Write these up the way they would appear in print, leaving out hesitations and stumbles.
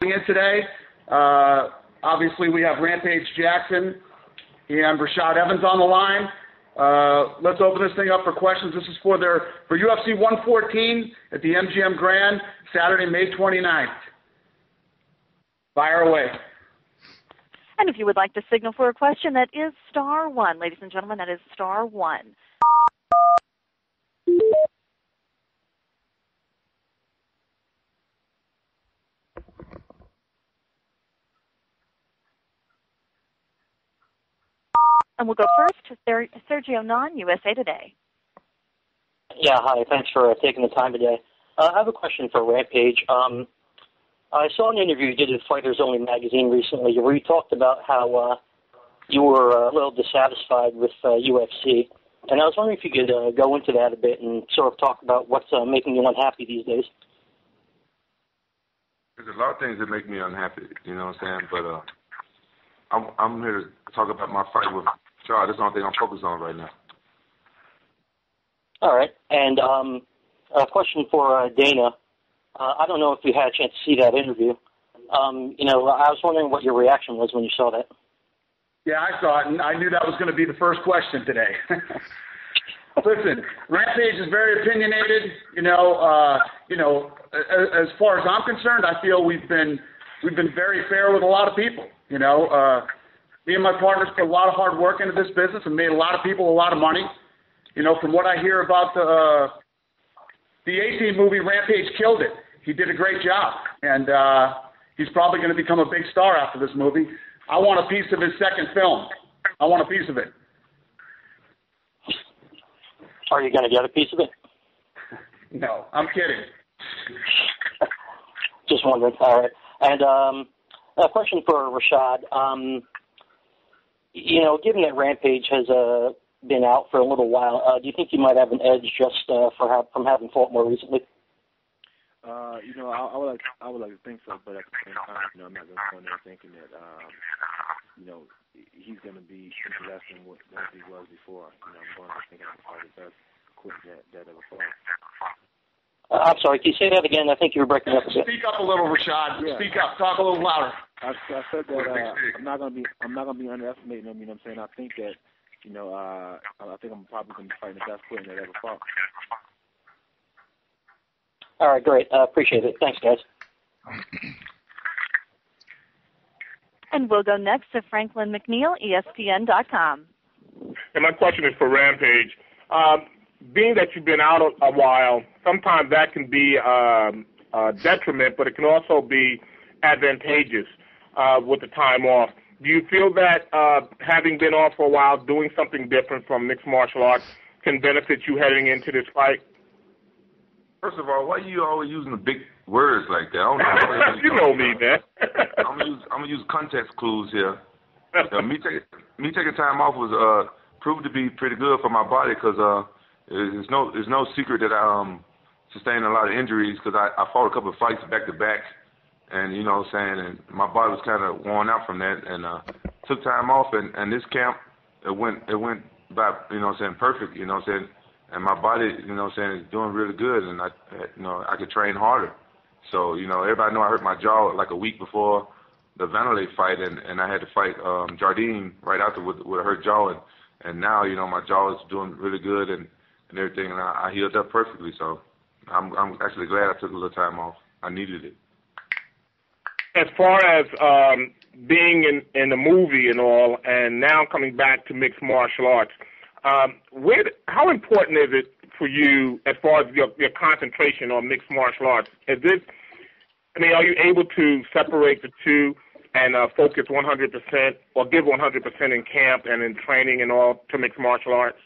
calling in today. Obviously, we have Rampage Jackson and Rashad Evans on the line. Let's open this thing up for questions. This is for UFC 114 at the MGM Grand, Saturday, May 29th. Fire away. And if you would like to signal for a question, that is *1. Ladies and gentlemen, that is *1. And we'll go first to Sergio Non, USA Today. Yeah, hi. Thanks for taking the time today. I have a question for Rampage. I saw an interview you did with Fighters Only magazine recently where you talked about how you were a little dissatisfied with UFC. And I was wondering if you could go into that a bit and sort of talk about what's making you unhappy these days. There's a lot of things that make me unhappy, you know what I'm saying? But I'm here to talk about my fight with Rashad. That's the only thing I'm focused on right now. All right. And a question for Dana. I don't know if you had a chance to see that interview. I was wondering what your reaction was when you saw that. Yeah, I saw it, and I knew that was going to be the first question today. Listen, Rampage is very opinionated. As far as I'm concerned, I feel we've been very fair with a lot of people. Me and my partners put a lot of hard work into this business and made a lot of people a lot of money. From what I hear about the A-Team movie, Rampage killed it. He did a great job, and he's probably going to become a big star after this movie. I want a piece of his second film. I want a piece of it. Are you going to get a piece of it? No, I'm kidding. Just wondering. All right. And a question for Rashad. Given that Rampage has been out for a little while, do you think you might have an edge just from having fought more recently? I would like to think so, but at the same time, I'm not going to go in there thinking that, he's going to be less than what he was before. I'm going to think I'm probably the best quick that ever fought. I'm sorry, can you say that again? I think you were breaking up a bit. Speak up a little, Rashad. Yeah. Speak up. Talk a little louder. I said that I'm not going to be underestimating him. I'm saying I think that, I think I'm probably going to be fighting the best quick that ever fought. All right, great. Appreciate it. Thanks, guys. And we'll go next to Franklin McNeil, ESPN.com. And my question is for Rampage. Being that you've been out a while, sometimes that can be a detriment, but it can also be advantageous with the time off. Do you feel that having been off for a while, doing something different from mixed martial arts can benefit you heading into this fight? First of all, why are you always using the big words like that? I don't know. You know me, man. I'm gonna use context clues here. Me taking time off was proved to be pretty good for my body because there's no secret that I sustained a lot of injuries because I fought a couple of fights back to back, and and my body was kind of worn out from that, and took time off, and this camp it went by perfect, and my body, is doing really good, and I could train harder. So, everybody know I hurt my jaw like a week before the Vanderlei fight, and I had to fight Jardine right after with a hurt jaw, and now, my jaw is doing really good and everything, and I healed up perfectly. So, I'm actually glad I took a little time off. I needed it. As far as being in the movie and all, and now coming back to mixed martial arts, how important is it for you as far as your concentration on mixed martial arts? Are you able to separate the two and focus 100% or give 100% in camp and in training and all to mixed martial arts?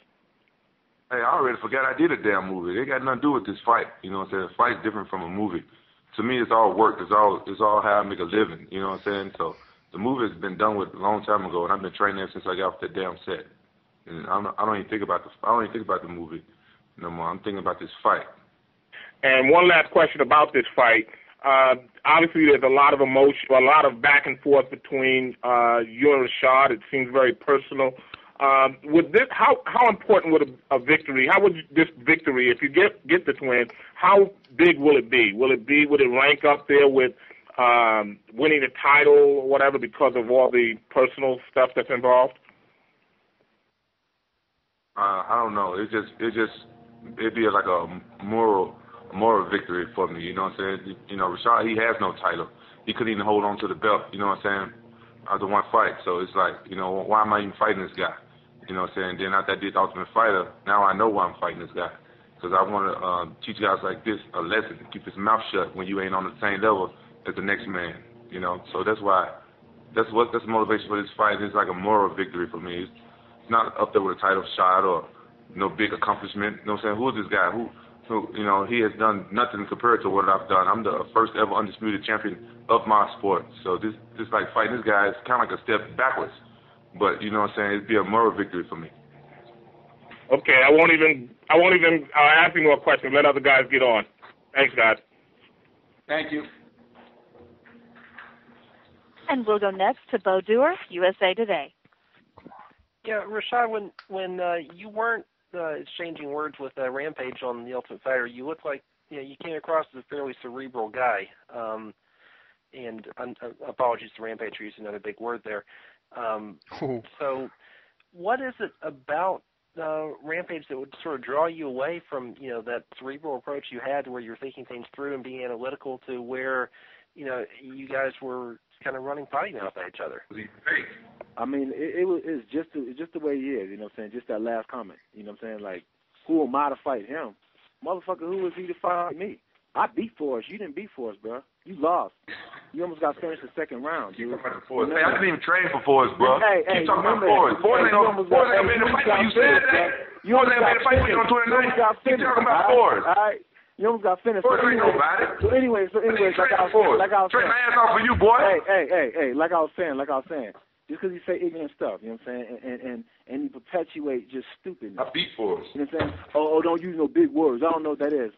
Hey, I already forgot I did a damn movie. It got nothing to do with this fight. A fight's different from a movie. To me, it's all work. It's all how I make a living. So the movie has been done with a long time ago, and I've been training since I got off that damn set. And I don't even think about the movie no more. I'm thinking about this fight. And one last question about this fight. Obviously, there's a lot of emotion, a lot of back and forth between you and Rashad. It seems very personal. With this, how important would a victory? How would this victory, if you get this win, how big will it be? Would it rank up there with winning the title or whatever because of all the personal stuff that's involved? I don't know. It'd be like a moral victory for me. You know what I'm saying? You know, Rashad, he has no title. He couldn't even hold on to the belt. You know what I'm saying? After one fight, so it's like, you know, why am I even fighting this guy? You know what I'm saying? Then after I did the Ultimate Fighter, now I know why I'm fighting this guy. Because I want to teach guys like this a lesson to keep his mouth shut when you ain't on the same level as the next man. You know, so that's why. That's the motivation for this fight. It's like a moral victory for me. It's not up there with a title shot or no big accomplishment. You know what I'm saying? Who is this guy? Who you know, he has done nothing compared to what I've done. I'm the first ever undisputed champion of my sport. So this like fighting this guy is kind of like a step backwards. But you know what I'm saying? It'd be a moral victory for me. Okay, I won't even ask you more questions. Let other guys get on. Thanks, guys. Thank you. And we'll go next to Bo Dewar, USA Today. Yeah, Rashad, when you weren't exchanging words with Rampage on The Ultimate Fighter, you looked like, you know, you came across as a fairly cerebral guy. And apologies to Rampage for using another big word there. So what is it about Rampage that would sort of draw you away from, you know, that cerebral approach you had where you're thinking things through and being analytical to where, you know, you guys were kind of running potty mouth at each other? I mean, it's just the way he is, you know what I'm saying? Just that last comment, you know what I'm saying? Like, who am I to fight him? Motherfucker, who is he to fight me? I beat Forrest. You didn't beat Forrest, bro. You lost. You almost got finished the second round, dude. Hey, I didn't even train for Forrest, bro. Hey, you talking about Forrest. Forrest ain't gonna be in the fight when you said that. Forrest ain't gonna be in the fight when you on 29. You talking about Forrest. All right. You almost got finished. Forrest ain't nobody. So anyway, like I was saying. Train my ass off for you, boy. Hey, like I was saying. Just because you say ignorant stuff, you know what I'm saying, and you perpetuate just stupidness. I beat Forrest. You know what I'm saying? Oh, don't use no big words. I don't know what that is.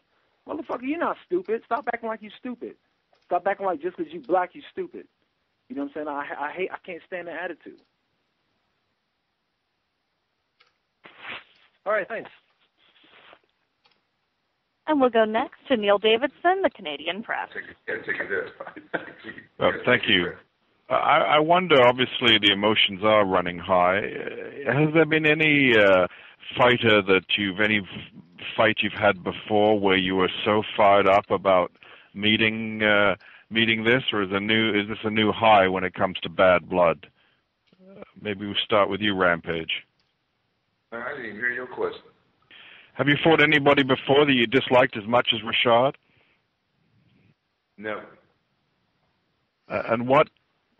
Motherfucker, you're not stupid. Stop acting like you stupid. Stop acting like just because you black, you stupid. You know what I'm saying? I can't stand that attitude. All right, thanks. And we'll go next to Neil Davidson, the Canadian Press. Thank you. I wonder, obviously, the emotions are running high. Has there been any fight you've had before where you were so fired up about meeting this, or is this a new high when it comes to bad blood? Maybe we'll start with you, Rampage. I didn't even hear your question. Have you fought anybody before that you disliked as much as Rashad? No. And what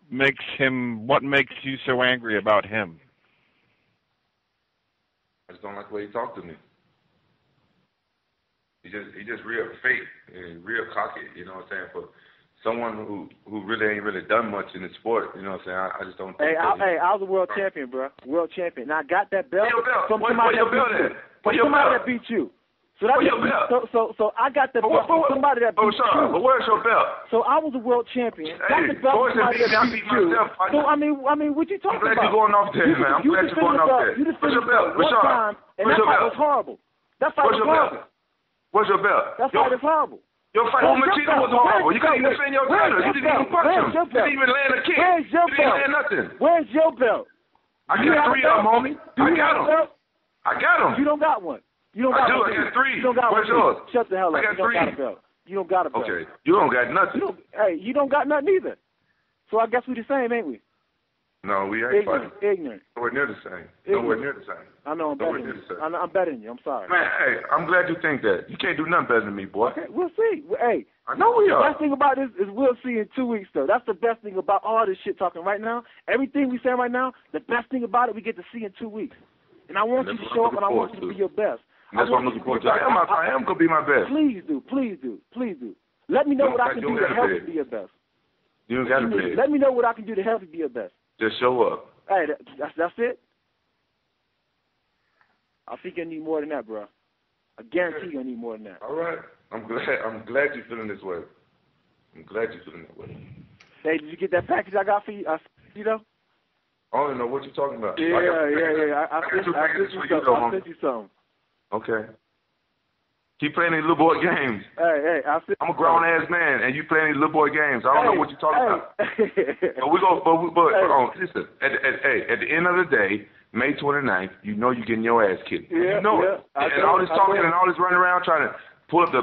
makes you so angry about him? I just don't like the way he talked to me. He just real fake and real cocky, you know what I'm saying? For someone who really ain't really done much in the sport, you know what I'm saying? I just don't think I was a world champion, bro. World champion. Now I got that belt from somebody that beat you. So that's so I got the belt from somebody that beat you. But where's your belt? So I was a world champion. Got the belt from somebody that beat you. So I mean, what you talking about? I'm glad you're going off there, man. I'm glad you're going off there. You just finished one time, and that fight was horrible. That fight was horrible. Where's your belt? That fight is horrible. Your fight with Machida was horrible. You couldn't even defend your title. You didn't even punch him. You didn't even land a kick. Where's your belt? You didn't land nothing. Where's your belt? I got 3 of them, homie. I got them. You don't got one. You don't got one. I got 3. You don't got Where's one. yours? Shut the hell up. I got 3. You don't got a belt. You don't got a belt. Okay. You don't got nothing. You don't got nothing either. So I guess we the same, ain't we? No, we ain't fighting. Ignorant. Nowhere near the same. Nowhere near the same. I know I'm better than you. I'm better than you. I'm sorry. Man, hey, I'm glad you think that. You can't do nothing better than me, boy. Okay, we'll see. Hey, I know we the are. best thing about this is we'll see in 2 weeks, though. That's the best thing about all this shit talking right now. Everything we saying right now, the best thing about it, we get to see in 2 weeks. And I want you to show up, and I want you to be your best. That's what I'm looking forward to. I am going to be my best. Please do. Let me know what I can do to help you be your best. You don't got to be. Let me know what I can do to help you be your best. Just show up. Hey, that's it? I think you need more than that, bro. I guarantee you need more than that. All right. I'm glad you're feeling this way. I'm glad you're feeling that way. Hey, did you get that package I got for you? You know? I don't know what you're talking about. Yeah. I sent you something. Okay. Keep playing these little boy games. Hey, I'm a grown ass man, and you playing these little boy games. I don't know what you're talking about. Listen. At the end of the day, May 29th, you know you're getting your ass kicked. Yeah, you know it. And all this talking and all this running around trying to pull up the